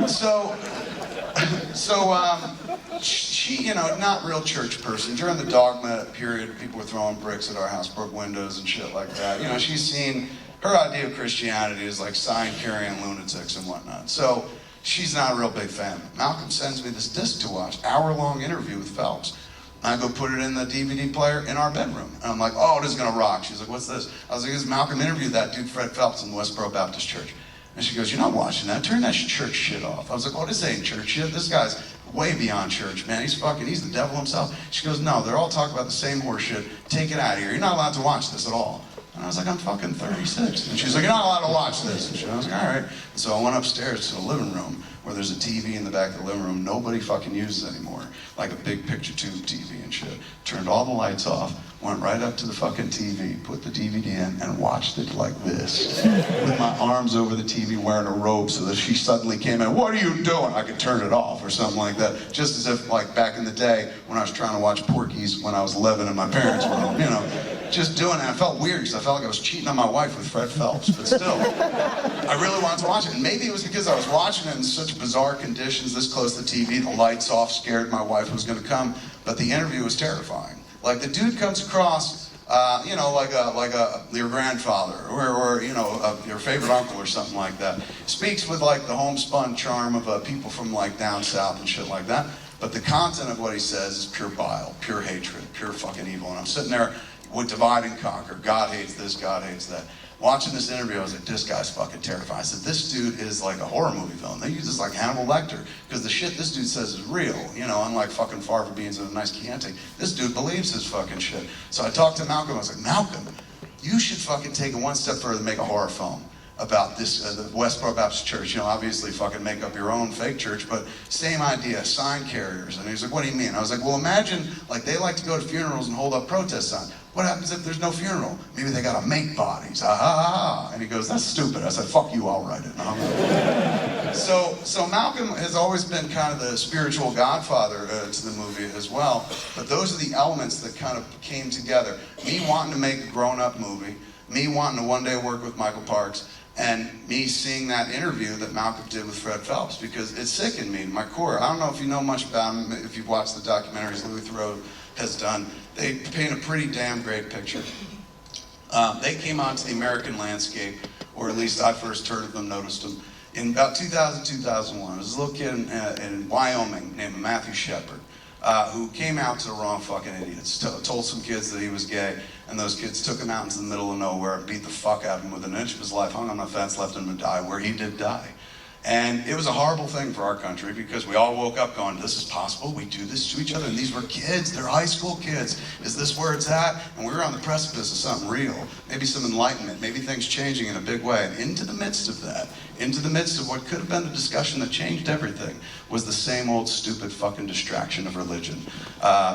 So, she, you know, not real church person. During the dogma period, people were throwing bricks at our house, broke windows and shit like that. You know, she's seen, her idea of Christianity is like sign-carrying lunatics and whatnot. So, she's not a real big fan. Malcolm sends me this disc to watch, hour-long interview with Phelps. I go put it in the DVD player in our bedroom. And I'm like, oh, this is gonna rock. She's like, what's this? I was like, this is Malcolm interviewed that dude, Fred Phelps, in the Westboro Baptist Church. And she goes, you're not watching that. Turn that church shit off. I was like, oh, this ain't church shit. This guy's way beyond church, man. He's the devil himself. She goes, no, they're all talking about the same horse shit. Take it out of here. You're not allowed to watch this at all. And I was like, I'm fucking 36. And she's like, you're not allowed to watch this. And I was like, all right. And so I went upstairs to the living room where there's a TV in the back of the living room nobody fucking uses anymore. Like a big picture tube TV and shit. Turned all the lights off, went right up to the fucking TV, put the DVD in, and watched it like this. With my arms over the TV wearing a robe so that she suddenly came in, what are you doing? I could turn it off or something like that. Just as if like back in the day when I was trying to watch Porky's when I was 11 and my parents were home, you know. Just doing it. I felt weird because I felt like I was cheating on my wife with Fred Phelps, but still, I really wanted to watch it. And maybe it was because I was watching it in such bizarre conditions, this close to the TV, the lights off, scared my wife was going to come, but the interview was terrifying. Like the dude comes across, you know, like your grandfather or you know, your favorite uncle or something like that. Speaks with like the homespun charm of people from like down south and shit like that. But the content of what he says is pure bile, pure hatred, pure fucking evil. And I'm sitting there with divide and conquer. God hates this, God hates that. Watching this interview, I was like, this guy's fucking terrifying. I said, this dude is like a horror movie villain. They use this like Hannibal Lecter, because the shit this dude says is real. You know, unlike fucking Farva Beans and a nice Chianti. This dude believes his fucking shit. So I talked to Malcolm, I was like, Malcolm, you should fucking take it one step further and make a horror film about this, the Westboro Baptist Church. You know, obviously fucking make up your own fake church, but same idea, sign carriers. And he's like, what do you mean? I was like, well, imagine, like, they like to go to funerals and hold up protest signs. What happens if there's no funeral? Maybe they gotta make bodies, And he goes, that's stupid. I said, fuck you, I'll write it. So Malcolm has always been kind of the spiritual godfather to the movie as well, but those are the elements that kind of came together. Me wanting to make a grown-up movie, me wanting to one day work with Michael Parks, and me seeing that interview that Malcolm did with Fred Phelps, because it sickened me to my core. I don't know if you know much about him, if you've watched the documentaries Louis Theroux has done. They paint a pretty damn great picture. They came onto the American landscape, or at least I first heard of them, noticed them, in about 2000, 2001. There was a little kid in Wyoming named Matthew Shepard, who came out to the wrong fucking idiots, told some kids that he was gay, and those kids took him out into the middle of nowhere and beat the fuck out of him with an inch of his life, hung on the fence, left him to die, where he did die. And it was a horrible thing for our country, because we all woke up going, this is possible, we do this to each other, and these were kids, they're high school kids. Is this where it's at? And we were on the precipice of something real, maybe some enlightenment, maybe things changing in a big way. And into the midst of that, into the midst of what could have been a discussion that changed everything, was the same old stupid fucking distraction of religion.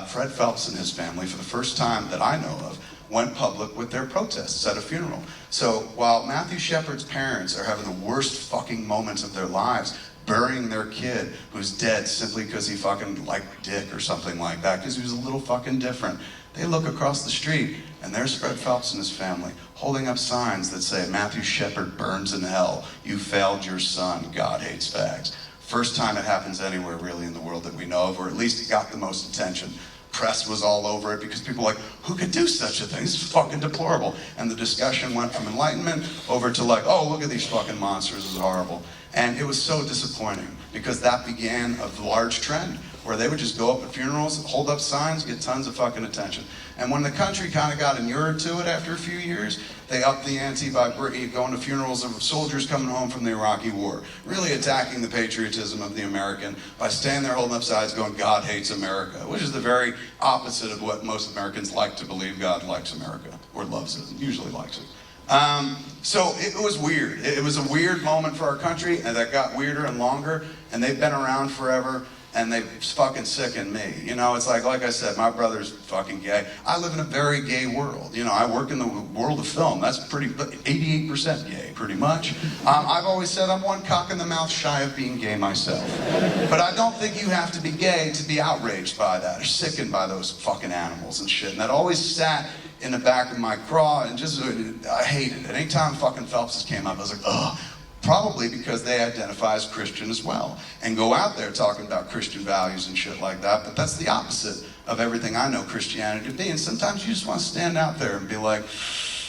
Fred Phelps and his family, for the first time that I know of, went public with their protests at a funeral. So while Matthew Shepard's parents are having the worst fucking moments of their lives, burying their kid who's dead simply because he fucking liked dick or something like that, because he was a little fucking different, they look across the street and there's Fred Phelps and his family holding up signs that say, Matthew Shepard burns in hell, you failed your son, God hates fags. First time it happens anywhere really in the world that we know of, or at least it got the most attention. Press was all over it because people were like, who could do such a thing? This is fucking deplorable. And the discussion went from enlightenment over to like, oh, look at these fucking monsters, this is horrible. And it was so disappointing, because that began a large trend where they would just go up at funerals, hold up signs, get tons of fucking attention. And when the country kind of got inured to it after a few years, they upped the ante by going to funerals of soldiers coming home from the Iraqi war, really attacking the patriotism of the American by standing there holding up signs going, God hates America, which is the very opposite of what most Americans like to believe. God likes America, or loves it, usually likes it. So it was weird. It was a weird moment for our country, and that got weirder and longer, and they've been around forever. And they fucking sicken me. You know, it's like I said, my brother's fucking gay. I live in a very gay world. You know, I work in the world of film. That's pretty, 88% gay, pretty much. I've always said I'm one cock in the mouth shy of being gay myself. But I don't think you have to be gay to be outraged by that, or sickened by those fucking animals and shit. And that always sat in the back of my craw, and just, I hated it. Anytime fucking Phelps came up, I was like, ugh. Probably because they identify as Christian as well, and go out there talking about Christian values and shit like that, but that's the opposite of everything I know Christianity to be. And sometimes you just want to stand out there and be like,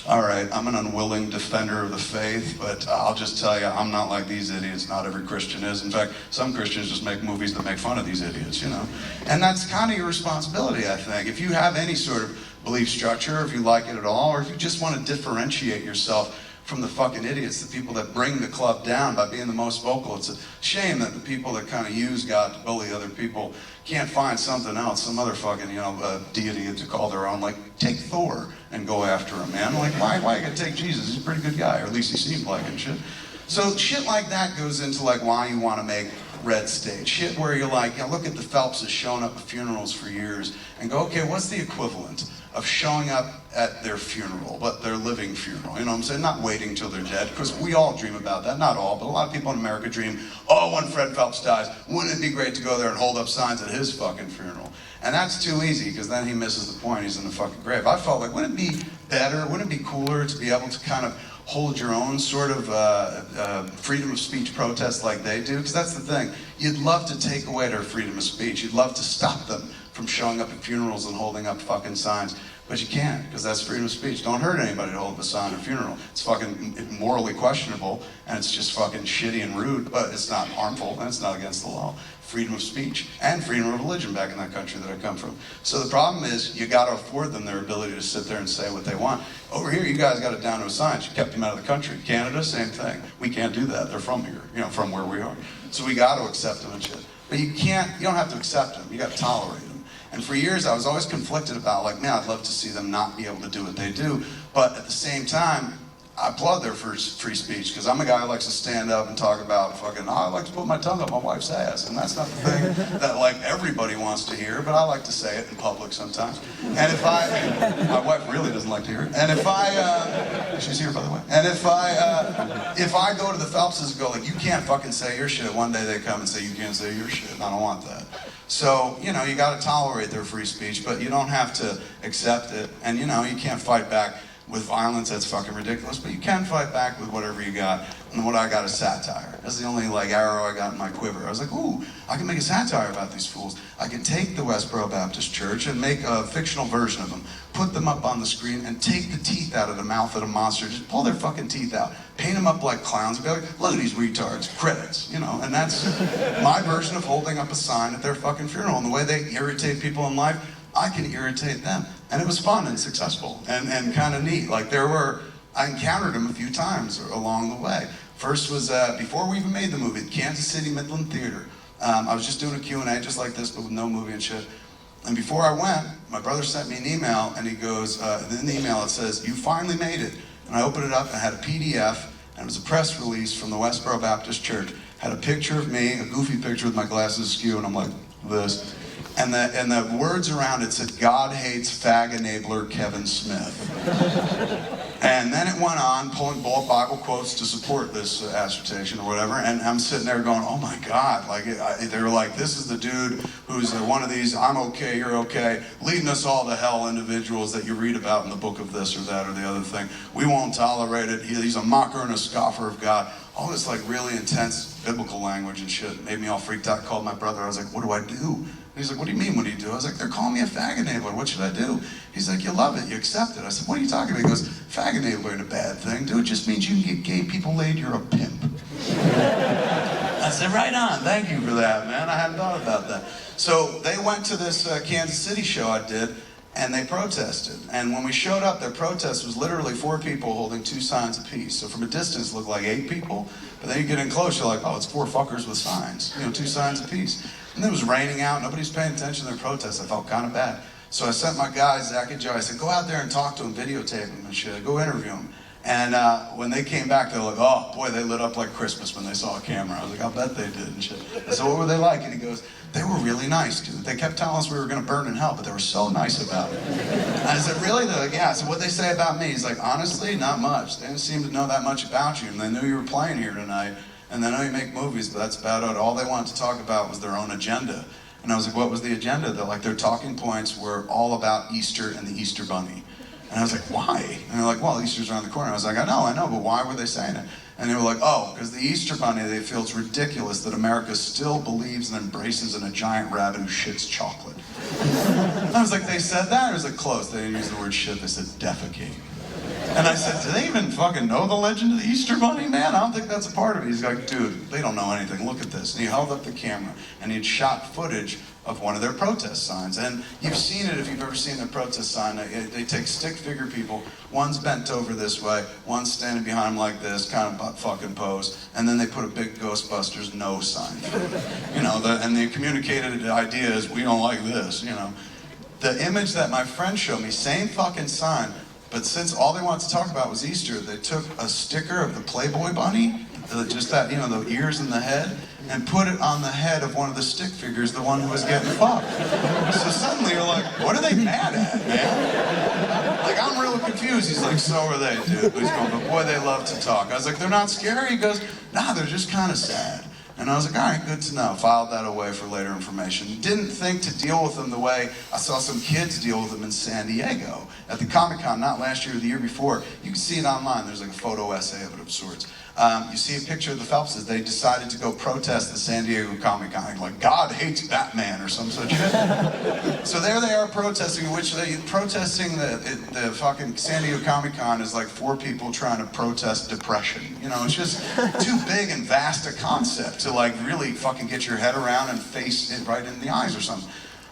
all right, I'm an unwilling defender of the faith, but I'll just tell you, I'm not like these idiots. Not every Christian is. In fact, some Christians just make movies that make fun of these idiots, you know? And that's kind of your responsibility, I think. If you have any sort of belief structure, if you like it at all, or if you just want to differentiate yourself from the fucking idiots, the people that bring the club down by being the most vocal. It's a shame that the people that kind of use God to bully other people can't find something else, some other fucking, deity to call their own. Like, take Thor and go after him, man. Like, why you gotta take Jesus? He's a pretty good guy, or at least he seemed like it, shit. So shit like that goes into like why you want to make red stage. Shit where you're like, look at the Phelpses showing up at funerals for years and go, okay, what's the equivalent of showing up at their funeral, but their living funeral? You know what I'm saying? Not waiting till they're dead, because we all dream about that. Not all, but a lot of people in America dream, oh, when Fred Phelps dies, wouldn't it be great to go there and hold up signs at his fucking funeral? And that's too easy, because then he misses the point. He's in the fucking grave. I felt like, wouldn't it be better, wouldn't it be cooler to be able to kind of hold your own sort of freedom of speech protest like they do? Because that's the thing. You'd love to take away their freedom of speech. You'd love to stop them from showing up at funerals and holding up fucking signs. But you can't, because that's freedom of speech. Don't hurt anybody to hold up a sign at a funeral. It's fucking morally questionable, and it's just fucking shitty and rude, but it's not harmful, and it's not against the law. Freedom of speech and freedom of religion back in that country that I come from. So the problem is, you got to afford them their ability to sit there and say what they want. Over here, you guys got it down to a science. You kept them out of the country. Canada, same thing. We can't do that. They're from here, from where we are. So we got to accept them and shit. But you don't have to accept them. You got to tolerate them. And for years, I was always conflicted about, like, man, I'd love to see them not be able to do what they do. But at the same time, I applaud their free speech, because I'm a guy who likes to stand up and talk about fucking, I like to put my tongue up my wife's ass. And that's not the thing that, like, everybody wants to hear, but I like to say it in public sometimes. And if my wife really doesn't like to hear it. And if she's here, by the way. And if I go to the Phelpses and go, like, you can't fucking say your shit, one day they come and say, you can't say your shit. I don't want that. So, you got to tolerate their free speech, but you don't have to accept it. And, you can't fight back with violence. That's fucking ridiculous. But you can fight back with whatever you got. And what I got is satire. That's the only, arrow I got in my quiver. I was like, ooh, I can make a satire about these fools. I can take the Westboro Baptist Church and make a fictional version of them, put them up on the screen, and take the teeth out of the mouth of the monster. Just pull their fucking teeth out. Paint them up like clowns and be like, look at these retards, credits, And that's my version of holding up a sign at their fucking funeral. And the way they irritate people in life, I can irritate them. And it was fun and successful and kind of neat. I encountered them a few times along the way. First was before we even made the movie, Kansas City Midland Theater. I was just doing a Q&A just like this, but with no movie and shit. And before I went, my brother sent me an email, and he goes, in the email it says, you finally made it. And I opened it up and had a PDF, and it was a press release from the Westboro Baptist Church. Had a picture of me, a goofy picture with my glasses askew, and I'm like, this. And the words around it said, God hates fag enabler Kevin Smith. And then it went on, pulling Bible quotes to support this assertion or whatever, and I'm sitting there going, oh my God, they were like, this is the dude who's one of these, I'm okay, you're okay, leading us all to hell individuals that you read about in the book of this or that or the other thing. We won't tolerate it. He's a mocker and a scoffer of God. All this really intense biblical language and shit made me all freaked out. I called my brother. I was like, what do I do? And he's like, what do you mean, what do you do? I was like, they're calling me a fag enabler. What should I do? He's like, you love it, you accept it. I said, what are you talking about? He goes, fag enabler ain't a bad thing, dude. It just means you can get gay people laid, you're a pimp. I said, right on, thank you for that, man. I hadn't thought about that. So they went to this Kansas City show I did, and they protested. And when we showed up, their protest was literally 4 people holding 2 signs apiece. So from a distance, it looked like 8 people. But then you get in close, you're like, oh, it's 4 fuckers with signs. 2 signs apiece. And it was raining out. Nobody's paying attention to their protest. I felt kind of bad. So I sent my guys, Zach and Joe, I said, go out there and talk to them, videotape them and shit. Go interview them. And when they came back, they were like, oh, boy, they lit up like Christmas when they saw a camera. I was like, I'll bet they did and shit. I said, what were they like? And he goes, they were really nice, dude. They kept telling us we were going to burn in hell, but they were so nice about it. And I said, really? They're like, yeah. I said, what'd they say about me? He's like, honestly, not much. They didn't seem to know that much about you. And they knew you were playing here tonight. And they know you make movies, but that's about it. All they wanted to talk about was their own agenda. And I was like, what was the agenda? They're like, their talking points were all about Easter and the Easter Bunny. And I was like, why? And they're like, well, Easter's around the corner. I was like, I know, but why were they saying it? And they were like, oh, because the Easter Bunny, they feel it's ridiculous that America still believes and embraces in a giant rabbit who shits chocolate. I was like, they said that? It was like, close. They didn't use the word shit, they said defecate. And I said, do they even fucking know the legend of the Easter Bunny, man? I don't think that's a part of it. He's like, dude, they don't know anything. Look at this. And he held up the camera, and he had shot footage of one of their protest signs. And you've seen it if you've ever seen a protest sign. They take stick figure people. One's bent over this way, one's standing behind him like this, kind of butt fucking pose, and then they put a big Ghostbusters no sign. You know, and the communicated idea is, we don't like this, you know. The image that my friend showed me, same fucking sign, but since all they wanted to talk about was Easter, they took a sticker of the Playboy bunny, just that, you know, the ears and the head, and put it on the head of one of the stick figures, the one who was getting fucked. So suddenly you're like, what are they mad at, man? Like, I'm real confused. He's like, so are they, dude. He's going, but boy, they love to talk. I was like, they're not scary? He goes, nah, they're just kind of sad. And I was like, all right, good to know. Filed that away for later information. Didn't think to deal with them the way I saw some kids deal with them in San Diego at the Comic-Con, not last year or the year before. You can see it online. There's like a photo essay of it of sorts. You see a picture of the Phelpses. They decided to go protest the San Diego Comic-Con. Like, God hates Batman or some such shit. So there they are protesting, protesting the fucking San Diego Comic-Con is like 4 people trying to protest depression. You know, it's just too big and vast a concept to like really fucking get your head around and face it right in the eyes or something.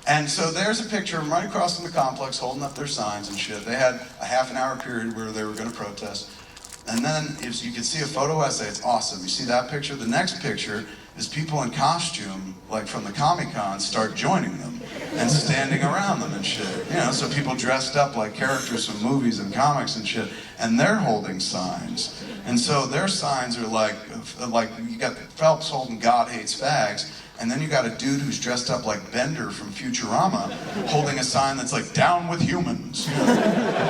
And so there's a picture of them right across from the complex holding up their signs and shit. They had a half-an-hour period where they were going to protest. And then if you can see a photo essay, it's awesome. You see that picture? The next picture is people in costume, like from the Comic-Con, start joining them and standing around them and shit. You know, so people dressed up like characters from movies and comics and shit, and they're holding signs. And so their signs are like you got Phelps holding God hates fags, and then you got a dude who's dressed up like Bender from Futurama holding a sign that's like, down with humans. You know?